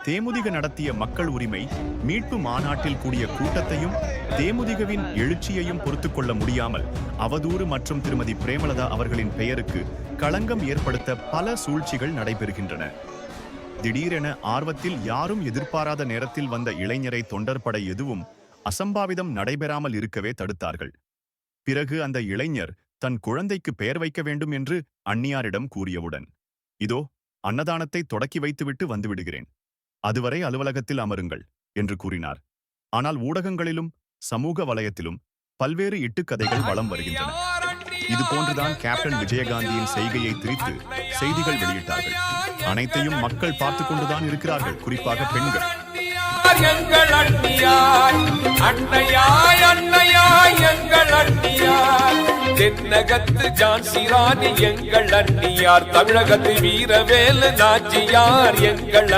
தேமுதிக நடத்திய மக்கள் உரிமை மீட்பு மாநாட்டில் கூடிய கூட்டத்தையும் தேமுதிகவின் எழுச்சியையும் பொறுத்துக் கொள்ள முடியாமல் அவதூறு மற்றும் திருமதி பிரேமலதா அவர்களின் பெயருக்கு களங்கம் ஏற்படுத்த பல சூழ்ச்சிகள் நடைபெறுகின்றன. திடீரென ஆர்வத்தில் யாரும் எதிர்பாராத நேரத்தில் வந்த இளைஞரை தொண்டர்பட எதுவும் அசம்பாவிதம் நடைபெறாமல் இருக்கவே தடுத்தார்கள். பிறகு அந்த இளைஞர் தன் குழந்தைக்கு பெயர் வைக்க வேண்டும் என்று அண்ணியாரிடம் கூறியவுடன், இதோ அன்னதானத்தை தொடக்கி வைத்துவிட்டு வந்துவிடுகிறேன், அதுவரை அலுவலகத்தில் அமருங்கள் என்று கூறினார். ஆனால் ஊடகங்களிலும் சமூக வலையத்திலும் பல்வேறு இட்டுக்கதைகள் வலம் வருகின்றன. இதுபோன்றுதான் கேப்டன் விஜயகாந்தியின் செய்கையை திரித்து செய்திகள் வெளியிட்டார்கள். அனைத்தையும் மக்கள் பார்த்து கொண்டுதான் இருக்கிறார்கள், குறிப்பாக பெண்கள். எங்கள் அண்ணியாய் அன்னையாய் அன்னையாய் எங்கள் அண்ணியார், தென்னகத்து ஜான்சி ராணி எங்கள் அண்ணியார், தமிழகத்து வீரவேலு நாச்சியார் எங்கள்